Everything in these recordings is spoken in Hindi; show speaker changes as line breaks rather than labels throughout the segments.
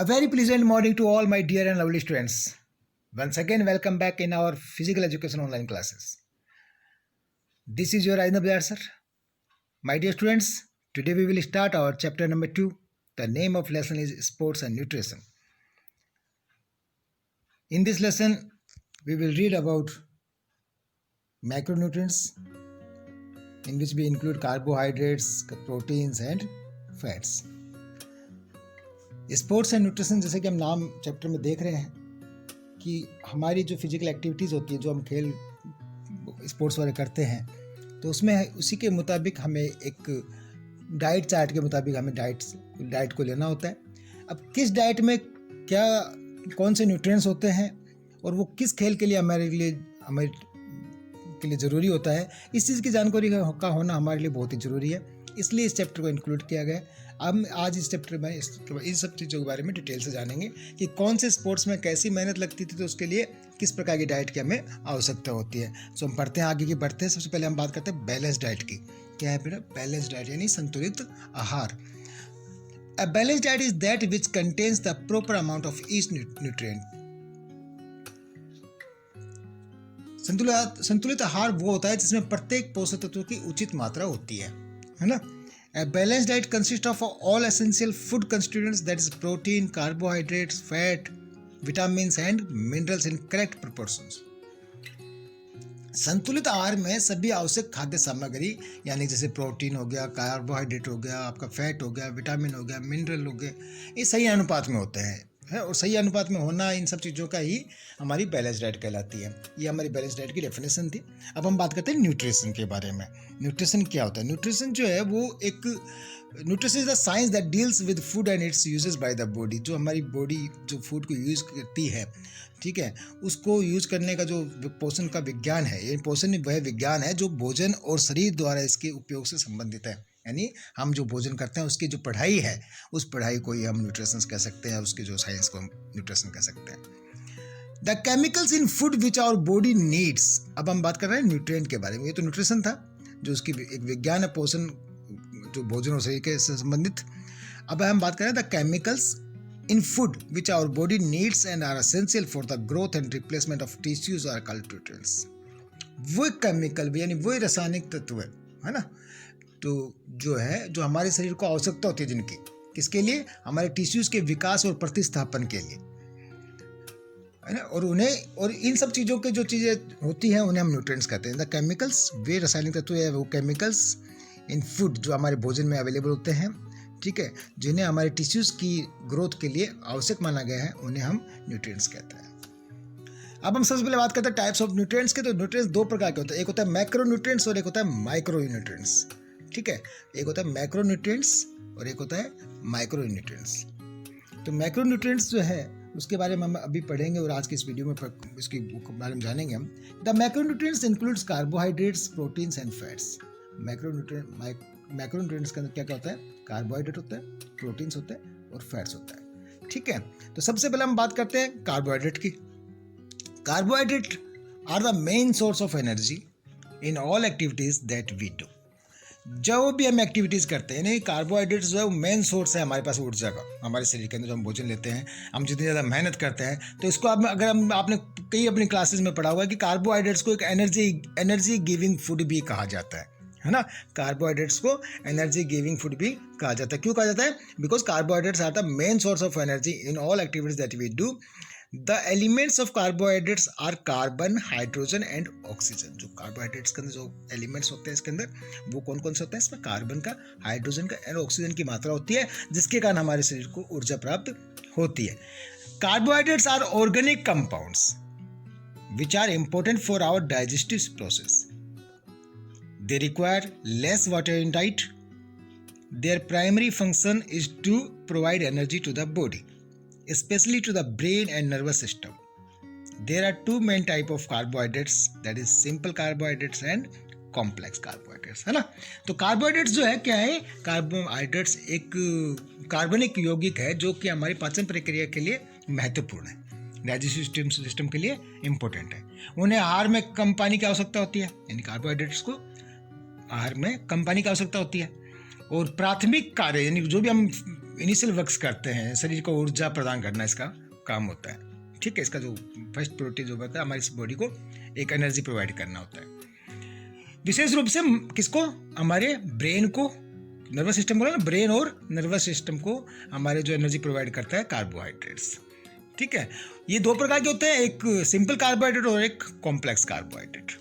A very pleasant morning to all my dear and lovely students. Once again, welcome back in our physical education online classes. This is your Ainabdar sir. My dear students, today we will start our chapter number 2. The name of lesson is Sports and Nutrition. In this lesson, we will read about macronutrients, in which we include carbohydrates, proteins and fats. Sports and nutrition, जैसे कि हम नाम चैप्टर में देख रहे हैं कि हमारी जो फिजिकल एक्टिविटीज़ होती है, जो हम खेल स्पोर्ट्स वाले करते हैं, तो उसमें उसी के मुताबिक हमें एक डाइट चार्ट के मुताबिक हमें डाइट को लेना होता है. अब किस डाइट में क्या कौन से न्यूट्रिएंट्स होते हैं और वो किस खेल के लिए हमारे के लिए ज़रूरी होता है, इस चीज़ की जानकारी का होना हमारे लिए बहुत ही ज़रूरी है. इसलिए इस चैप्टर को इंक्लूड किया गया है. हम आज इस चैप्टर में इन सब चीज़ों के बारे में डिटेल से जानेंगे कि कौन से स्पोर्ट्स में कैसी मेहनत लगती थी, तो उसके लिए किस प्रकार की डाइट की हमें आवश्यकता होती है. सो हम पढ़ते हैं, आगे की बढ़ते हैं. सबसे पहले हम बात करते हैं बैलेंस डाइट की. क्या है बेटा? बैलेंस डाइट यानी संतुलित आहार. A balanced diet is that which contains the proper amount of each nutrient. संतुलित आहार वो होता है जिसमें प्रत्येक पोषक तत्व की उचित मात्रा होती है ना. A balanced diet consists of all essential food constituents, that is protein, carbohydrates, fat, vitamins and minerals in correct proportions. संतुलित आहार में सभी आवश्यक खाद्य सामग्री यानी जैसे प्रोटीन हो गया, कार्बोहाइड्रेट हो गया, आपका फैट हो गया, विटामिन हो गया, मिनरल हो गए, ये सही अनुपात में होते हैं और सही अनुपात में होना इन सब चीज़ों का ही हमारी बैलेंस डाइट कहलाती है. ये हमारी बैलेंस डाइट की डेफिनेशन थी. अब हम बात करते हैं न्यूट्रिशन के बारे में. न्यूट्रिशन क्या होता है? न्यूट्रिशन जो है वो nutrition is the science that deals with food and it's uses by the body. जो हमारी बॉडी जो फूड को यूज़ करती है, ठीक है, उसको यूज़ करने का जो पोषण का विज्ञान है, ये पोषण वह विज्ञान है जो भोजन और शरीर द्वारा इसके उपयोग से संबंधित है. यानी हम जो भोजन करते हैं उसकी जो पढ़ाई है, उस पढ़ाई को ही हम न्यूट्रिशन कह सकते हैं, उसके जो साइंस को हम न्यूट्रिशन कह सकते हैं. The chemicals in food which our body needs. अब हम बात कर रहे हैं न्यूट्रिएंट के बारे में. ये तो न्यूट्रिशन था जो उसकी एक विज्ञान है, पोषण जो भोजन और शरीर के संबंधित. अब हम बात कर रहे हैं the chemicals in food which our body needs and are essential for the growth and replacement of tissues are called nutrients. वो केमिकल यानी वो रासायनिक तत्व है ना, तो जो है जो हमारे शरीर को आवश्यकता होती है, जिनकी किसके लिए? हमारे टिश्यूज के विकास और प्रतिस्थापन के लिए, है ना. और इन सब चीज़ों के जो चीज़ें होती हैं उन्हें हम न्यूट्रिएंट्स कहते हैं. द केमिकल्स वे रासायनिक तत्व है, वो केमिकल्स इन फूड जो हमारे भोजन में अवेलेबल होते हैं, ठीक है, जिन्हें हमारे टिश्यूज की ग्रोथ के लिए आवश्यक माना गया है, उन्हें हम न्यूट्रिएंट्स कहते हैं. अब हम सबसे पहले बात करते हैं टाइप्स ऑफ न्यूट्रिएंट्स के. तो न्यूट्रिएंट्स दो प्रकार के होते हैं. एक होता है मैक्रो न्यूट्रिएंट्स और एक होता है माइक्रो न्यूट्रिएंट्स. ठीक है, एक होता है मैक्रो न्यूट्रिएंट्स और एक होता है माइक्रो न्यूट्रिएंट्स. तो मैक्रो न्यूट्रिएंट्स जो है उसके बारे में हम अभी पढ़ेंगे और आज की इस वीडियो में इसके बारे में जानेंगे हम. The macro nutrients includes carbohydrates, proteins and fats. Macro nutrients के अंदर क्या क्या होता है? कार्बोहाइड्रेट होता है, प्रोटीन्स होते हैं और फैट्स होता है. ठीक है, तो सबसे पहले हम बात करते हैं कार्बोहाइड्रेट की. Carbohydrate are the main source of energy in all activities that we do. जो भी हम एक्टिविटीज़ करते हैं, नहीं, कार्बोहाइड्रेट्स जो है वो मेन सोर्स है हमारे पास ऊर्जा का. हमारे शरीर के अंदर जो हम भोजन लेते हैं, हम जितनी ज़्यादा मेहनत करते हैं, तो इसको आपने कई अपनी क्लासेस में पढ़ा हुआ है कि कार्बोहाइड्रेट्स को एक एनर्जी गिविंग फूड भी कहा जाता है ना. कार्बोहाइड्रेट्स को एनर्जी गिविंग फूड भी कहा जाता है. क्यों कहा जाता है? Because carbohydrates are the main source of energy in all activities that we do. The elements of carbohydrates are carbon, hydrogen and oxygen. जो कार्बोहाइड्रेट्स के अंदर जो एलिमेंट्स होते हैं इसके अंदर, वो कौन कौन से होते हैं? इसमें कार्बन का, हाइड्रोजन का और ऑक्सीजन की मात्रा होती है, जिसके कारण हमारे शरीर को ऊर्जा प्राप्त होती है. Carbohydrates are organic compounds which are important for our digestive process. They require less water in diet. Their primary function is to provide energy to the body, especially to the brain and nervous system. There are two main type of carbohydrates, that is simple carbohydrates and complex carbohydrates, है ना. तो कार्बोहाइड्रेट्स जो है क्या है? कार्बोहाइड्रेट्स एक कार्बनिक यौगिक है जो कि हमारी पाचन प्रक्रिया के लिए महत्वपूर्ण है, डाइजेस्टिव सिस्टम के लिए इम्पोर्टेंट है. उन्हें आहार में कम पानी की आवश्यकता होती है, यानी कार्बोहाइड्रेट्स को आहार में कम पानी की आवश्यकता होती है. और प्राथमिक कार्य यानी जो भी हम इनिशियल वर्क्स करते हैं, शरीर को ऊर्जा प्रदान करना इसका काम होता है। ठीक है, इसका जो फर्स्ट प्रायोरिटी जो होता है हमारी इस बॉडी को एक एनर्जी प्रोवाइड करना होता है। विशेष रूप से किसको, हमारे ब्रेन को, नर्वस सिस्टम बोला ना, ब्रेन और नर्वस सिस्टम को हमारे जो एनर्जी प्रोवाइड करता है कार्बोहाइड्रेट्स। ठीक है, ये दो प्रकार के होते हैं, एक सिंपल कार्बोहाइड्रेट और एक कॉम्प्लेक्स कार्बोहाइड्रेट।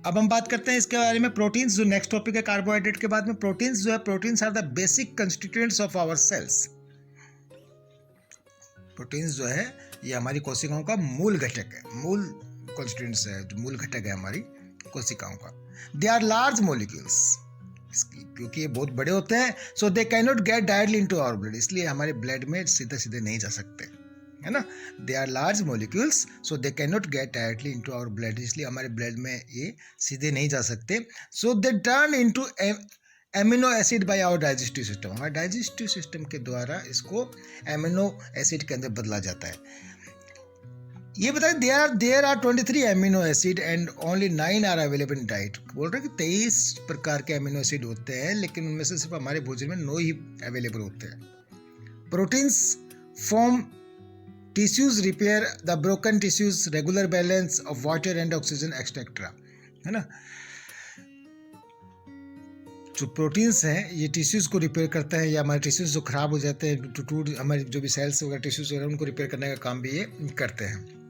अब हम बात करते हैं इसके बारे में प्रोटीन्स, जो नेक्स्ट टॉपिक है कार्बोहाइड्रेट के बाद में। प्रोटीन्स जो है, proteins are the basic constituents of our cells. Proteins जो है ये हमारी कोशिकाओं का मूल घटक है, मूल कंस्टिट्यूएंट्स है, जो मूल घटक है हमारी कोशिकाओं का। दे आर लार्ज मॉलिक्यूल्स, क्योंकि ये बहुत बड़े होते हैं, so they can not get directly into our blood, इसलिए हमारे ब्लड में सीधे सीधे नहीं जा सकते, है ना। They are large molecules, so they can not get directly into our blood, इसलिए हमारे ब्लड में ये सीधे नहीं जा सकते। So they turn into amino acid by our digestive system, हमारे डाइजेस्टिव सिस्टम के द्वारा इसको एमिनो एसिड के अंदर बदला जाता है। ये बताएं, there are 23 amino acid and only 9 are available in diet. बोल रहे हैं कि 23 प्रकार के एमिनो एसिड होते हैं, लेकिन उनमें से सिर्फ हमारे भोजन में 9 ही अवेलेबल होते हैं। Proteins form tissues, repair the broken tissues, regular balance of water and oxygen etcetera, है ना। जो प्रोटीन्स हैं ये टिश्यूज को रिपेयर करता है, या हमारे टिश्यूज जो खराब हो जाते हैं, टूट हमारे जो भी सेल्स वगैरह टिश्यूज वगैरह उनको रिपेयर करने का काम भी ये करते हैं।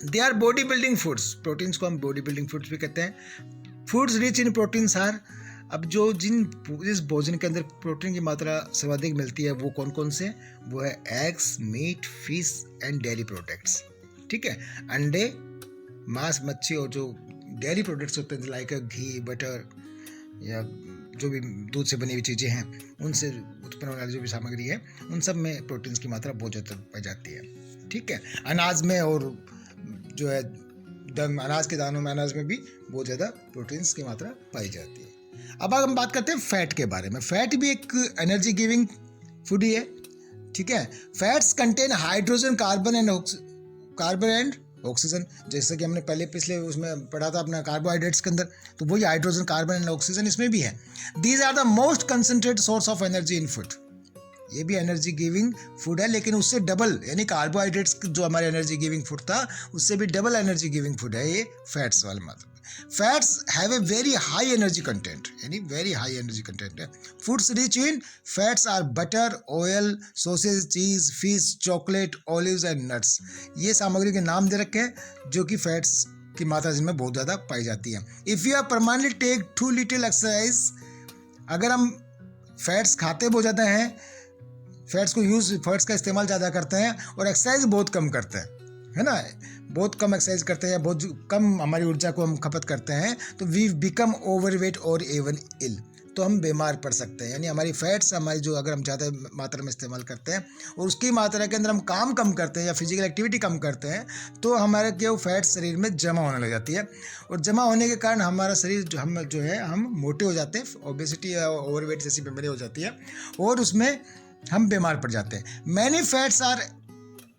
They are body building foods, proteins को हम बॉडी बिल्डिंग फूड्स भी कहते हैं। Foods rich in proteins are, अब जिस भोजन के अंदर प्रोटीन की मात्रा सर्वाधिक मिलती है वो कौन कौन से, वो है eggs, meat, fish and dairy products. ठीक है, अंडे, मांस, मच्छी और जो डेयरी प्रोडक्ट्स होते हैं लाइक घी, बटर या जो भी दूध से बनी हुई चीज़ें हैं, उनसे उत्पन्न होने वाली जो भी सामग्री है, उन सब में प्रोटीन्स की मात्रा बहुत ज़्यादा पाई जाती है। ठीक है, अनाज में और जो है अनाज के दानों में, अनाज में भी बहुत ज़्यादा प्रोटीन्स की मात्रा पाई जाती है। अब हम बात करते हैं फैट के बारे में। फैट भी एक एनर्जी गिविंग फूड ही है। ठीक है, fats contain hydrogen, carbon and oxygen, जैसे कि हमने पहले पिछले उसमें पढ़ा था अपना कार्बोहाइड्रेट्स के अंदर, तो वही हाइड्रोजन, कार्बन एंड ऑक्सीजन इसमें भी है। These are the most concentrated source of energy in food, ये भी एनर्जी गिविंग फूड है, लेकिन उससे डबल, यानी कार्बोहाइड्रेट्स जो हमारे एनर्जी गिविंग फूड था उससे भी डबल एनर्जी गिविंग फूड है ये फैट्स वाला मतलब। Fats have a very high energy content, यानी वेरी हाई एनर्जी कंटेंट है। Foods rich in fats are butter, oil, sausage, cheese, fish, chocolate, olives and nuts. ये सामग्री के नाम दे रखे हैं जो कि फैट्स की मात्रा जिनमें बहुत ज़्यादा पाई जाती है। If you are permanently take too little exercise, अगर हम फैट्स खाते बहुत ज़्यादा हैं, फैट्स का इस्तेमाल ज़्यादा करते हैं और एक्सरसाइज बहुत कम करते हैं, है ना, बहुत कम एक्सरसाइज करते हैं, बहुत कम हमारी ऊर्जा को हम खपत करते हैं, तो वी बिकम ओवरवेट और इवन इल, तो हम बीमार पड़ सकते हैं। यानी हमारी फैट्स हमारी जो अगर हम ज़्यादा मात्रा में इस्तेमाल करते हैं और उसकी मात्रा के अंदर हम काम कम करते हैं या फिजिकल एक्टिविटी कम करते हैं, तो हमारे क्या फैट्स शरीर में जमा होने लग जाती है, और जमा होने के कारण हमारा शरीर हम मोटे हो जाते हैं, ओबेसिटी या ओवरवेट जैसी बीमारी हो जाती है और उसमें हम बीमार पड़ जाते हैं। Many fats are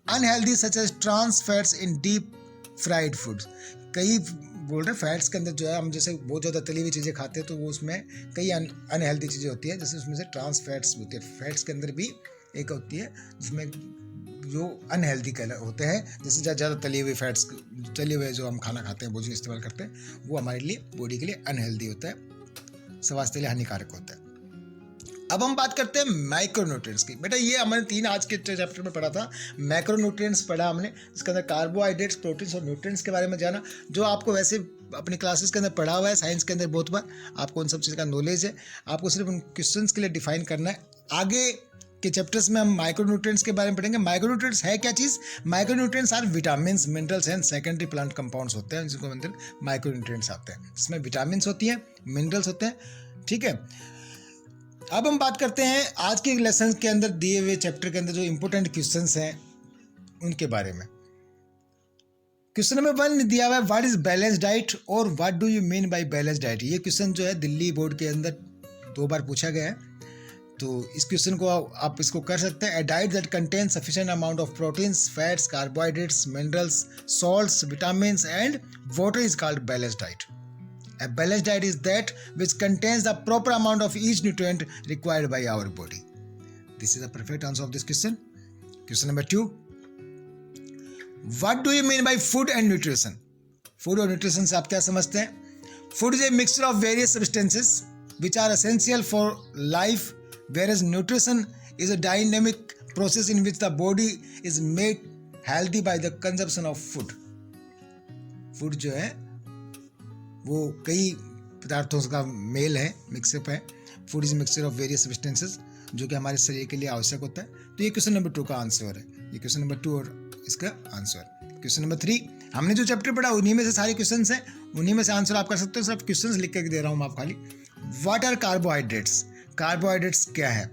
unhealthy such as trans fats in deep fried foods. कई बोल रहे फैट्स के अंदर जो है हम जैसे बहुत ज़्यादा तली हुई चीज़ें खाते हैं तो वो उसमें कई अनहेल्दी चीज़ें होती है, जैसे उसमें से ट्रांस फैट्स होती है। फैट्स के अंदर भी एक होती है जिसमें जो अनहेल्दी होते हैं, जैसे ज़्यादा तली हुए जो हम खाना खाते हैं, भोजन इस्तेमाल करते हैं, वो हमारे लिए बॉडी के लिए अनहेल्दी होता है, स्वास्थ्य के लिए हानिकारक होता है। अब हम बात करते हैं माइक्रोन्यूट्रिएंट्स की। बेटा ये हमने 3 आज के चैप्टर में पढ़ा था, मैक्रोन्यूट्रिएंट्स पढ़ा हमने, जिसके अंदर कार्बोहाइड्रेट्स, प्रोटीन्स और न्यूट्रिएंट्स के बारे में जाना, जो आपको वैसे अपनी क्लासेस के अंदर पढ़ा हुआ है, साइंस के अंदर बहुत बार आपको उन सब चीज़ का नॉलेज है, आपको सिर्फ उन क्वेश्चंस के लिए डिफाइन करना है। आगे के चैप्टर्स में हम माइक्रोन्यूट्रिएंट्स के बारे में पढ़ेंगे। माइक्रोन्यूट्रिएंट्स है क्या चीज़? Micronutrients are vitamins, minerals and secondary plant compounds होते हैं, जिसको अंदर माइक्रोन्यूट्रिएंट्स आते हैं, जिसमें विटामिन्स होती हैं, मिनरल्स होते हैं। ठीक है, अब हम बात करते हैं आज के लेसन के अंदर दिए हुए चैप्टर के अंदर जो इंपॉर्टेंट क्वेश्चंस हैं उनके बारे में। क्वेश्चन नंबर 1 दिया हुआ है, व्हाट इज बैलेंस डाइट और what do you mean by balance diet. ये क्वेश्चन जो है दिल्ली बोर्ड के अंदर 2 बार पूछा गया है, तो इस क्वेश्चन को आप इसको कर सकते हैं। A diet that contain sufficient amount of proteins, fats, carbohydrates, minerals, salts, vitamins and water is called balance diet. A balanced diet is that which contains the proper amount of each nutrient required by our body. This is the perfect answer of this question. Question number 2, what do you mean by food and nutrition? Food और न्यूट्रिशन से आप क्या समझते हैं? Food is a mixture of various substances which are essential for life, whereas nutrition is a dynamic process in which the body is made healthy by the consumption of food. Food जो है वो कई पदार्थों का मेल है, मिक्सअप है. Food is mixture of various substances जो कि हमारे शरीर के लिए आवश्यक होता है. तो ये क्वेश्चन नंबर 2 का आंसर है. ये क्वेश्चन नंबर 2 और इसका आंसर. क्वेश्चन नंबर 3, हमने जो चैप्टर पढ़ा उन्हीं में से सारे क्वेश्चंस हैं, उन्हीं में से आंसर आप कर सकते हो. सिर्फ क्वेश्चंस लिख कर दे रहा हूँ आप खाली. What are carbohydrates? कार्बोहाइड्रेट्स क्या है?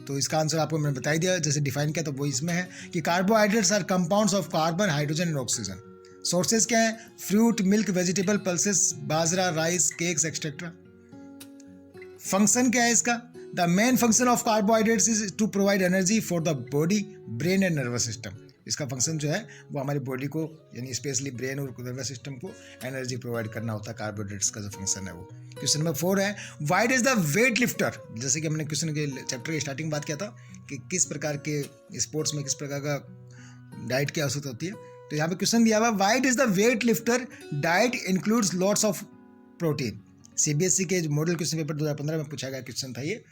तो इसका आंसर आपको मैंने बता ही दिया, जैसे डिफाइन किया तो वो इसमें है कि carbohydrates are compounds of carbon, hydrogen and oxygen. Sources क्या है? फ्रूट, मिल्क, वेजिटेबल, पल्सेस, बाजरा, राइस, केक्स एक्सेट्रा. फंक्शन क्या है इसका? The main function of carbohydrates is to provide energy for the body, brain and nervous system. इसका फंक्शन जो है वो हमारी बॉडी को यानी स्पेशली ब्रेन और नर्वस सिस्टम को एनर्जी प्रोवाइड करना होता है. कार्बोहाइड्रेट्स का जो फंक्शन है वो. क्वेश्चन नंबर 4 है, what is the weight lifter? जैसे कि हमने क्वेश्चन के चैप्टर की स्टार्टिंग बात किया था कि किस प्रकार के स्पोर्ट्स में किस प्रकार का डाइट की आवश्यकता होती है. तो यहाँ पे क्वेश्चन दिया हुआ, what is the weight lifter diet includes lots of protein. CBSE के मॉडल क्वेश्चन पेपर 2015 में पूछा गया क्वेश्चन था ये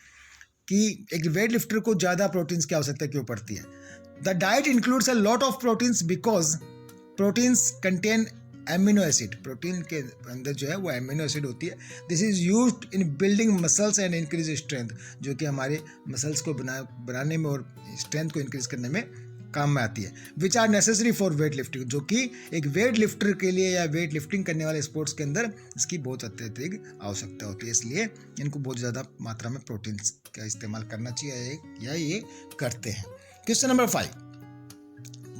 कि एक वेट लिफ्टर को ज़्यादा प्रोटीन्स की आवश्यकता क्यों पड़ती है. The diet includes a lot of proteins because proteins contain amino acid. Protein के अंदर जो है वो एमिनो एसिड होती है. This is used in building muscles and increase strength, जो कि हमारे मसल्स को बनाने में और स्ट्रेंथ को इंक्रीज करने में काम में आती है. Which are necessary for weight lifting, जो कि एक वेट लिफ्टर के लिए या वेट लिफ्टिंग करने वाले स्पोर्ट्स के अंदर इसकी बहुत अत्यधिक आवश्यकता होती है. इसलिए इनको बहुत ज़्यादा मात्रा में प्रोटीन का इस्तेमाल करना चाहिए या ये करते हैं. Question number 5,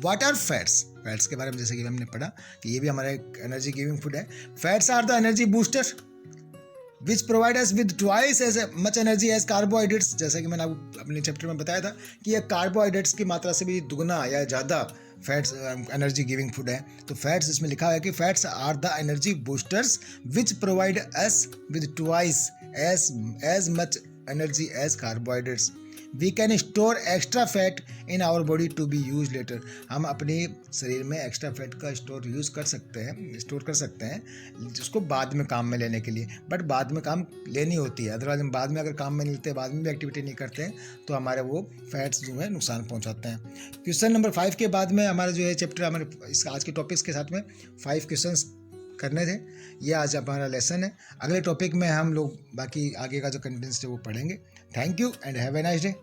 what are fats? Fats के बारे में जैसे कि हमने पढ़ा कि ये भी हमारा एक एनर्जी गिविंग फूड है. Fats are the energy booster which provide us with twice as much energy as carbohydrates. जैसे कि मैंने आपको अपने चैप्टर में बताया था कि यह कार्बोहाइड्रेट्स की मात्रा से भी दुगना या ज़्यादा फैट्स एनर्जी गिविंग फूड है. तो फैट्स इसमें लिखा है कि fats are the energy boosters which provide us with twice as much energy as carbohydrates. We can store extra fat in our body to be use later. हम अपने शरीर में एक्स्ट्रा फैट का स्टोर कर सकते हैं जिसको बाद में काम में लेने के लिए. बट बाद में काम लेनी होती है, अदरवाइज हम बाद में अगर काम में नहीं लेते, बाद में भी एक्टिविटी नहीं करते हैं तो हमारे वो फैट्स जो है नुकसान पहुंचाते हैं. क्वेश्चन नंबर 5 के बाद में हमारा जो है चैप्टर हमारे इस आज के टॉपिक्स के साथ में 5 क्वेश्चंस करने थे. ये आज हमारा लेसन है. अगले टॉपिक में हम लोग बाकी आगे का जो कंटेंट्स है वो पढ़ेंगे. Thank you and have a nice day.